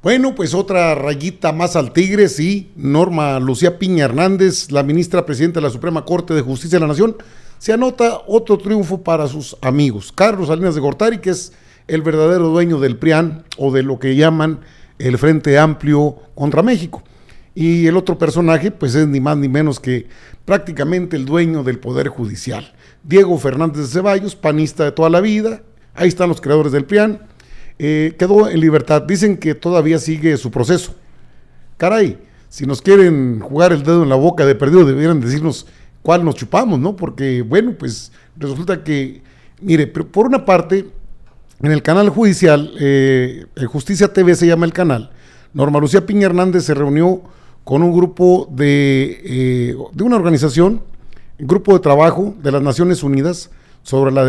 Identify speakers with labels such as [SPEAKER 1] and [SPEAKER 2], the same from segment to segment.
[SPEAKER 1] Bueno, pues otra rayita más al tigre, sí. Norma Lucía Piña Hernández, la ministra presidenta de la Suprema Corte de Justicia de la Nación, se anota otro triunfo para sus amigos. Carlos Salinas de Gortari, que es el verdadero dueño del PRIAN, o de lo que llaman el Frente Amplio contra México. Y el otro personaje, pues es ni más ni menos que prácticamente el dueño del Poder Judicial. Diego Fernández de Ceballos, panista de toda la vida, ahí están los creadores del PRIAN. Quedó en libertad. Dicen que todavía sigue su proceso. Caray, si nos quieren jugar el dedo en la boca de perdido, debieran decirnos cuál nos chupamos, ¿no? Porque, bueno, pues resulta que, mire, por una parte, en el canal judicial, Justicia TV se llama el canal, Norma Lucía Piña Hernández se reunió con un grupo de una organización, un grupo de trabajo de las Naciones Unidas sobre las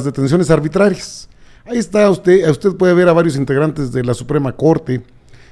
[SPEAKER 1] detenciones arbitrarias. Ahí está usted puede ver a varios integrantes de la Suprema Corte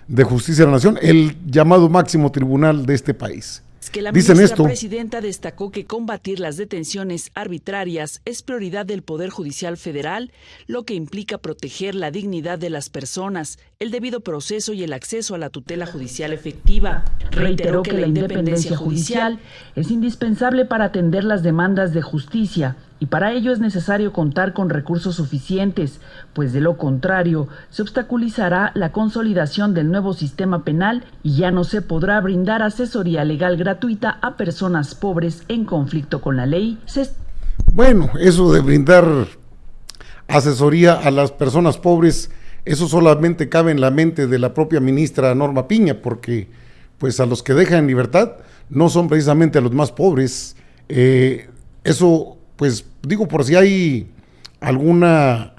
[SPEAKER 1] de Justicia de la Nación, el llamado máximo tribunal de este país.
[SPEAKER 2] Es que la
[SPEAKER 1] Dicen
[SPEAKER 2] ministra
[SPEAKER 1] esto.
[SPEAKER 2] presidenta destacó que combatir las detenciones arbitrarias es prioridad del Poder Judicial Federal, lo que implica proteger la dignidad de las personas, el debido proceso y el acceso a la tutela judicial efectiva. Reiteró que la independencia judicial es indispensable para atender las demandas de justicia y para ello es necesario contar con recursos suficientes, pues de lo contrario se obstaculizará la consolidación del nuevo sistema penal y ya no se podrá brindar asesoría legal gratuita a personas pobres en conflicto con la ley.
[SPEAKER 1] Bueno, eso de brindar asesoría a las personas pobres, eso solamente cabe en la mente de la propia ministra Norma Piña, porque pues a los que deja en libertad no son precisamente a los más pobres. Eso, pues digo, por si hay alguna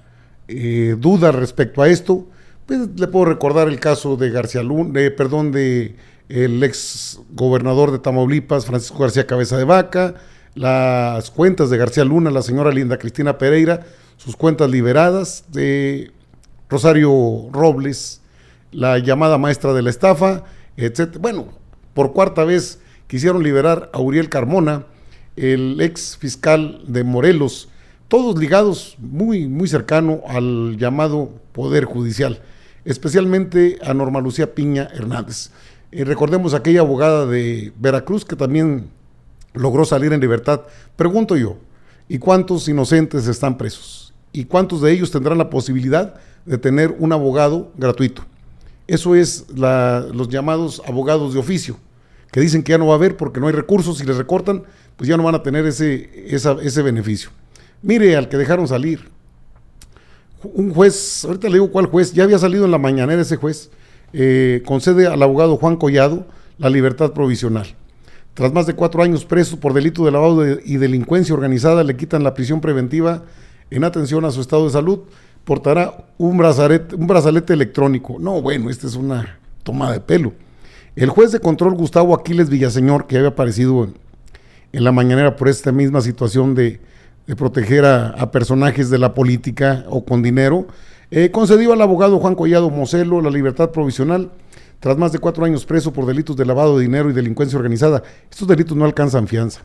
[SPEAKER 1] duda respecto a esto, pues le puedo recordar el caso de García Luna, de el ex gobernador de Tamaulipas, Francisco García Cabeza de Vaca, las cuentas de García Luna, la señora Linda Cristina Pereira, sus cuentas liberadas, de Rosario Robles, la llamada maestra de la estafa, etc. Bueno, por cuarta vez quisieron liberar a Uriel Carmona, el ex fiscal de Morelos, todos ligados muy, muy cercano al llamado Poder Judicial, especialmente a Norma Lucía Piña Hernández. Recordemos aquella abogada de Veracruz que también logró salir en libertad. Pregunto yo, ¿y cuántos inocentes están presos? ¿Y cuántos de ellos tendrán la posibilidad de tener un abogado gratuito? Eso es los llamados abogados de oficio, que dicen que ya no va a haber porque no hay recursos, si les recortan, pues ya no van a tener ese beneficio. Mire al que dejaron salir, un juez, ahorita le digo cuál juez, ya había salido en la mañanera ese juez, concede al abogado Juan Collado la libertad provisional. Tras más de 4 años preso por delito de lavado y delincuencia organizada, le quitan la prisión preventiva en atención a su estado de salud, portará un brazalete electrónico. No, bueno, esta es una toma de pelo. El juez de control Gustavo Aquiles Villaseñor, que había aparecido en la mañanera por esta misma situación de proteger a personajes de la política o con dinero, concedió al abogado Juan Collado Moselo la libertad provisional tras más de 4 años preso por delitos de lavado de dinero y delincuencia organizada. Estos delitos no alcanzan fianza.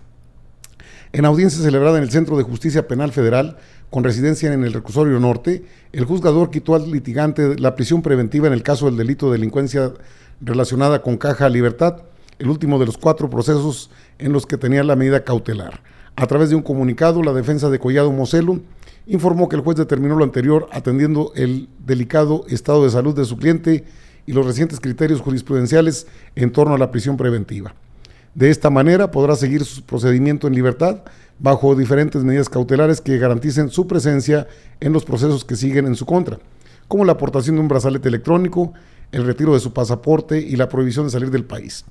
[SPEAKER 1] En audiencia celebrada en el Centro de Justicia Penal Federal, con residencia en el Reclusorio Norte, el juzgador quitó al litigante la prisión preventiva en el caso del delito de delincuencia relacionada con Caja Libertad, el último de los 4 procesos en los que tenía la medida cautelar. A través de un comunicado, la defensa de Collado Moselo informó que el juez determinó lo anterior atendiendo el delicado estado de salud de su cliente y los recientes criterios jurisprudenciales en torno a la prisión preventiva. De esta manera podrá seguir su procedimiento en libertad bajo diferentes medidas cautelares que garanticen su presencia en los procesos que siguen en su contra, como la aportación de un brazalete electrónico, el retiro de su pasaporte y la prohibición de salir del país.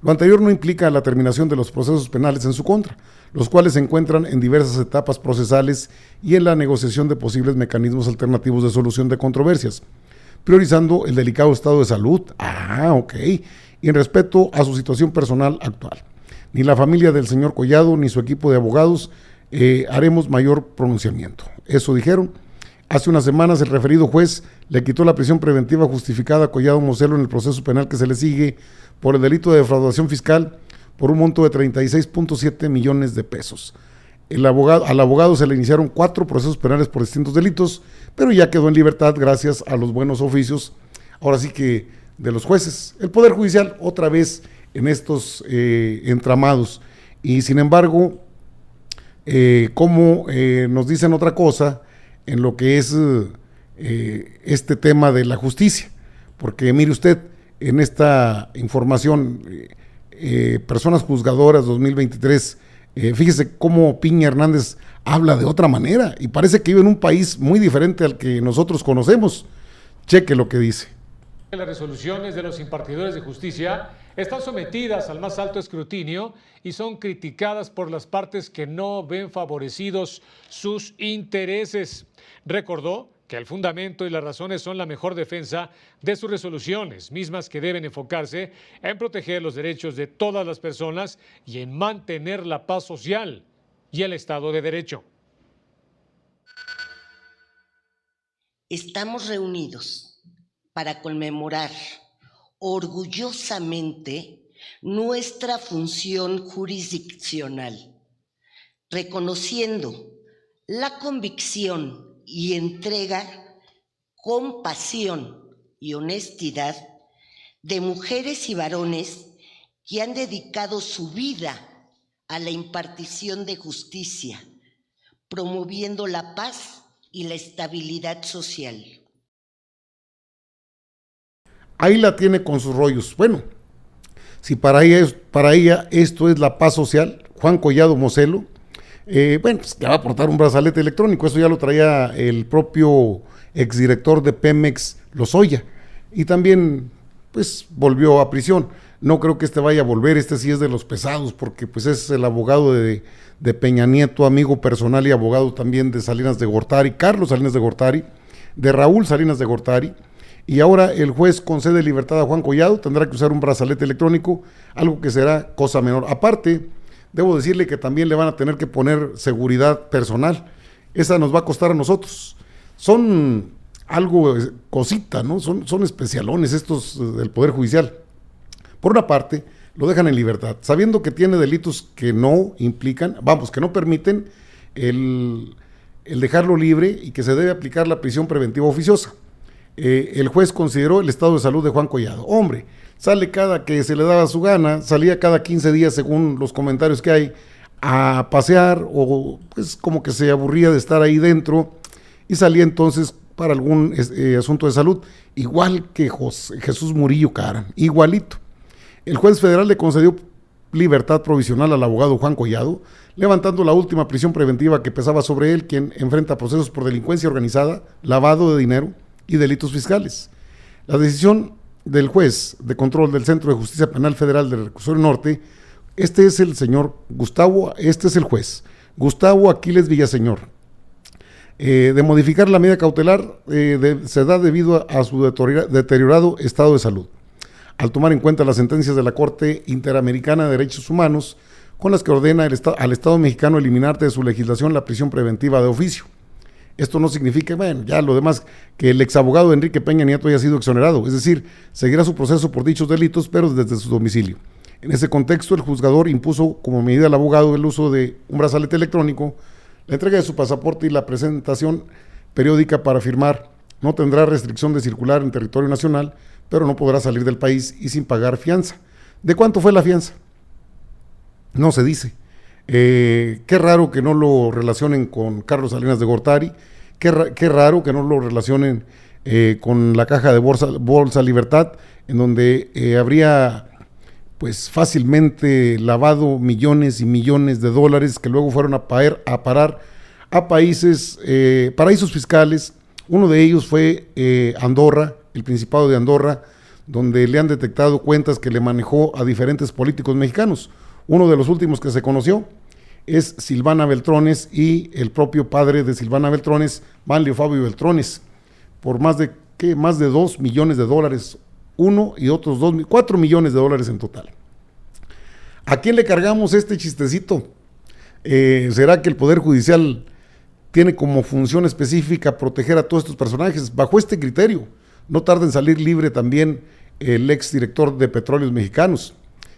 [SPEAKER 1] Lo anterior no implica la terminación de los procesos penales en su contra, los cuales se encuentran en diversas etapas procesales y en la negociación de posibles mecanismos alternativos de solución de controversias, priorizando el delicado estado de salud, y en respeto a su situación personal actual. Ni la familia del señor Collado ni su equipo de abogados haremos mayor pronunciamiento. Eso dijeron. Hace unas semanas el referido juez le quitó la prisión preventiva justificada a Collado Moselo en el proceso penal que se le sigue por el delito de defraudación fiscal por un monto de 36.7 millones de pesos. Al abogado se le iniciaron 4 procesos penales por distintos delitos, pero ya quedó en libertad gracias a los buenos oficios ahora sí que de los jueces. El Poder Judicial otra vez en estos entramados. Y sin embargo, como nos dicen otra cosa en lo que es este tema de la justicia. Porque mire usted, en esta información, Personas Juzgadoras 2023, fíjese cómo Piña Hernández habla de otra manera y parece que vive en un país muy diferente al que nosotros conocemos. Cheque lo que dice.
[SPEAKER 3] Las resoluciones de los impartidores de justicia están sometidas al más alto escrutinio y son criticadas por las partes que no ven favorecidos sus intereses. Recordó que el fundamento y las razones son la mejor defensa de sus resoluciones, mismas que deben enfocarse en proteger los derechos de todas las personas y en mantener la paz social y el Estado de Derecho.
[SPEAKER 4] Estamos reunidos para conmemorar orgullosamente nuestra función jurisdiccional, reconociendo la convicción y entrega con pasión y honestidad de mujeres y varones que han dedicado su vida a la impartición de justicia, promoviendo la paz y la estabilidad social.
[SPEAKER 1] Ahí la tiene con sus rollos. Bueno, si para ella esto es la paz social, Juan Collado Moselo, bueno, pues le va a aportar un brazalete electrónico. Eso ya lo traía el propio exdirector de Pemex, Lozoya, y también pues volvió a prisión. No creo que este vaya a volver, este sí es de los pesados, porque pues es el abogado de Peña Nieto, amigo personal y abogado también de Salinas de Gortari, Carlos Salinas de Gortari, de Raúl Salinas de Gortari, y ahora el juez concede libertad a Juan Collado, tendrá que usar un brazalete electrónico, algo que será cosa menor. Aparte, debo decirle que también le van a tener que poner seguridad personal, esa nos va a costar a nosotros. Son algo cosita, ¿no? Son especialones estos del Poder Judicial. Por una parte, lo dejan en libertad, sabiendo que tiene delitos que no implican, que no permiten el dejarlo libre y que se debe aplicar la prisión preventiva oficiosa. El juez consideró el estado de salud de Juan Collado. Hombre, sale cada que se le daba su gana, salía cada 15 días, según los comentarios que hay, a pasear, o pues como que se aburría de estar ahí dentro, y salía entonces para algún asunto de salud, igual que Jesús Murillo Caram, igualito. El juez federal le concedió libertad provisional al abogado Juan Collado, levantando la última prisión preventiva que pesaba sobre él, quien enfrenta procesos por delincuencia organizada, lavado de dinero y delitos fiscales. La decisión del juez de control del Centro de Justicia Penal Federal del Reclusorio Norte, este es el juez, Gustavo Aquiles Villaseñor, de modificar la medida cautelar se da debido a su deteriorado estado de salud, al tomar en cuenta las sentencias de la Corte Interamericana de Derechos Humanos, con las que ordena al Estado mexicano eliminar de su legislación la prisión preventiva de oficio. Esto no significa, bueno, ya lo demás, que el exabogado Enrique Peña Nieto haya sido exonerado, es decir, seguirá su proceso por dichos delitos, pero desde su domicilio. En ese contexto, el juzgador impuso como medida al abogado el uso de un brazalete electrónico, la entrega de su pasaporte y la presentación periódica para firmar. No tendrá restricción de circular en territorio nacional, pero no podrá salir del país y sin pagar fianza. ¿De cuánto fue la fianza? No se dice. Qué raro que no lo relacionen con Carlos Salinas de Gortari, qué raro que no lo relacionen con la caja de Bolsa Libertad, en donde habría pues fácilmente lavado millones y millones de dólares que luego fueron a parar a paraísos fiscales. Uno de ellos fue Andorra, el Principado de Andorra, donde le han detectado cuentas que le manejó a diferentes políticos mexicanos. Uno de los últimos que se conoció es Silvana Beltrones y el propio padre de Silvana Beltrones, Manlio Fabio Beltrones, por más de 2 millones de dólares, uno y otros 4 millones de dólares en total. ¿A quién le cargamos este chistecito? ¿Será que el Poder Judicial tiene como función específica proteger a todos estos personajes? Bajo este criterio, no tarda en salir libre también el exdirector de Petróleos Mexicanos.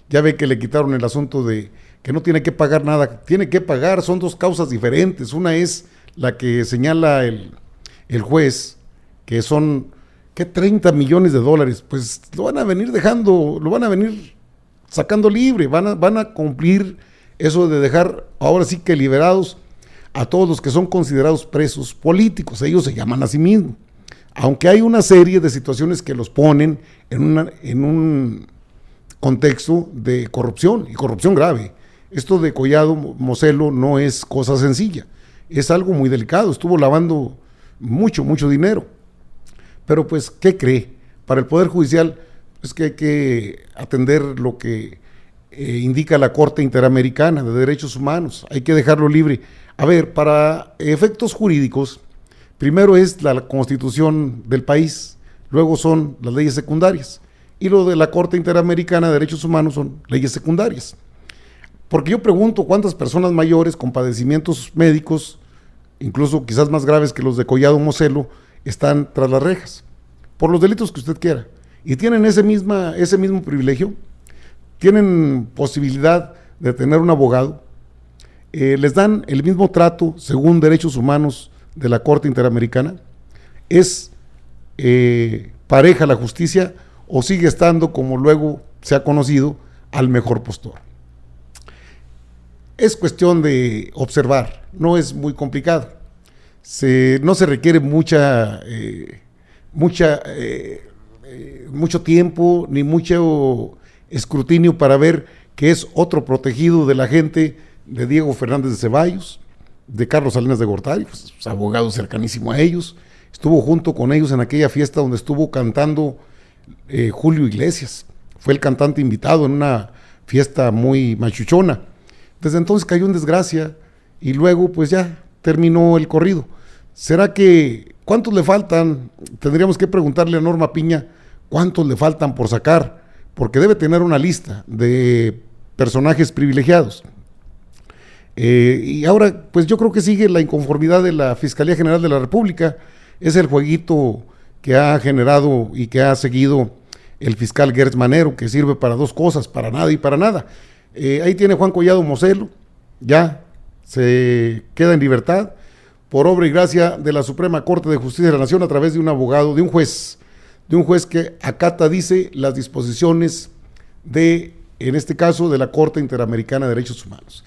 [SPEAKER 1] Ya ve que le quitaron el asunto de que no tiene que pagar nada, tiene que pagar, son dos causas diferentes. Una es la que señala el juez, que son ¿Qué 30 millones de dólares? Pues lo van a venir dejando, lo van a venir sacando libre, van a cumplir eso de dejar ahora sí que liberados a todos los que son considerados presos políticos. Ellos se llaman a sí mismos, aunque hay una serie de situaciones que los ponen en un contexto de corrupción, y corrupción grave. Esto de Collado Moselo no es cosa sencilla, es algo muy delicado. Estuvo lavando mucho dinero. Pero pues, ¿qué cree? Para el Poder Judicial es que hay que atender lo que indica la Corte Interamericana de Derechos Humanos, hay que dejarlo libre. A ver, para efectos jurídicos, primero es la Constitución del país, luego son las leyes secundarias, y lo de la Corte Interamericana de Derechos Humanos son leyes secundarias. Porque yo pregunto cuántas personas mayores con padecimientos médicos, incluso quizás más graves que los de Collado Moselo, están tras las rejas, por los delitos que usted quiera, y tienen ese mismo privilegio, tienen posibilidad de tener un abogado, les dan el mismo trato según derechos humanos de la Corte Interamericana, es pareja la justicia o sigue estando, como luego se ha conocido, al mejor postor. Es cuestión de observar, no es muy complicado, no se requiere mucho tiempo ni mucho escrutinio para ver que es otro protegido de la gente de Diego Fernández de Ceballos, de Carlos Salinas de Gortari, pues, abogado cercanísimo a ellos, estuvo junto con ellos en aquella fiesta donde estuvo cantando Julio Iglesias, fue el cantante invitado en una fiesta muy machuchona. Desde entonces cayó en desgracia y luego pues ya terminó el corrido. ¿Será que cuántos le faltan? Tendríamos que preguntarle a Norma Piña cuántos le faltan por sacar, porque debe tener una lista de personajes privilegiados. Y ahora, pues yo creo que sigue la inconformidad de la Fiscalía General de la República. Es el jueguito que ha generado y que ha seguido el fiscal Gertz Manero, que sirve para dos cosas, para nada y para nada. Ahí tiene Juan Collado Moselo, ya se queda en libertad por obra y gracia de la Suprema Corte de Justicia de la Nación a través de un abogado, de un juez que acata, dice, las disposiciones de, en este caso, de la Corte Interamericana de Derechos Humanos.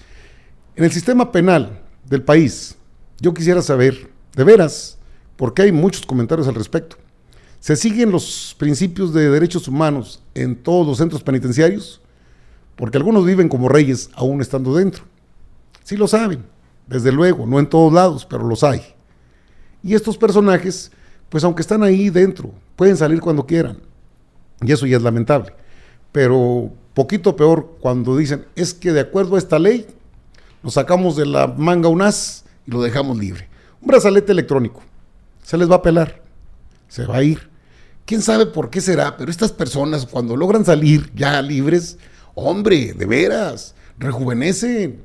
[SPEAKER 1] En el sistema penal del país, yo quisiera saber, de veras, porque hay muchos comentarios al respecto, ¿se siguen los principios de derechos humanos en todos los centros penitenciarios? Porque algunos viven como reyes aún estando dentro. Sí lo saben, desde luego, no en todos lados, pero los hay. Y estos personajes, pues aunque están ahí dentro, pueden salir cuando quieran. Y eso ya es lamentable. Pero poquito peor cuando dicen, es que de acuerdo a esta ley, nos sacamos de la manga un as y lo dejamos libre. Un brazalete electrónico, se les va a pelar, se va a ir. ¿Quién sabe por qué será? Pero estas personas cuando logran salir ya libres, hombre, de veras, rejuvenecen.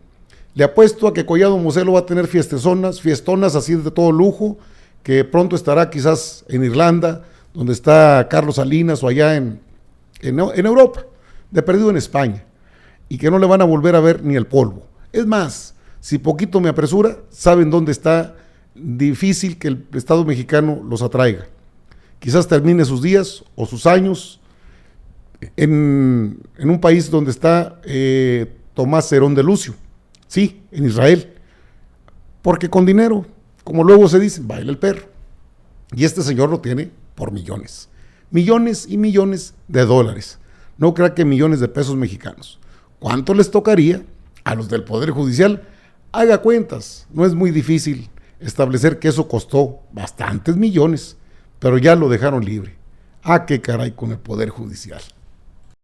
[SPEAKER 1] Le apuesto a que Collado Moselo va a tener fiestonas así de todo lujo, que pronto estará quizás en Irlanda, donde está Carlos Salinas, o allá en Europa, de perdido en España, y que no le van a volver a ver ni el polvo. Es más, si poquito me apresura, saben dónde está difícil que el Estado mexicano los atraiga. Quizás termine sus días o sus años en un país donde está Tomás Herón de Lucio, sí, en Israel, porque con dinero, como luego se dice, baila el perro, y este señor lo tiene por millones y millones de dólares, no crea que millones de pesos mexicanos. ¿Cuánto les tocaría a los del Poder Judicial? Haga cuentas, no es muy difícil establecer que eso costó bastantes millones, pero ya lo dejaron libre. ¡Ah, qué caray con el Poder Judicial!